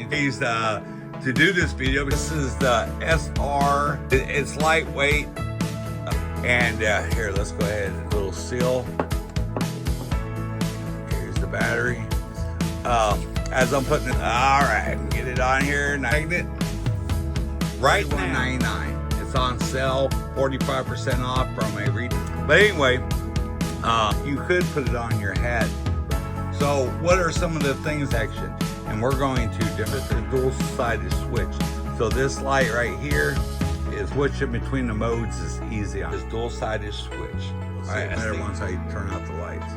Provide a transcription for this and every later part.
days to do this video. This is the SR. It's lightweight. And here, let's go ahead and a little seal. Here's the battery. As I'm putting it, all right, get it on here, magnet. Right now, $199. It's on sale, 45% off from a read. But anyway, you could put it on your head. So what are some of the things action? And we're going to do the dual-sided switch. So this light right here is switching between the modes is easy on this dual-sided switch. All right, better once I turn out the lights.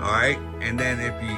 All right, and then if you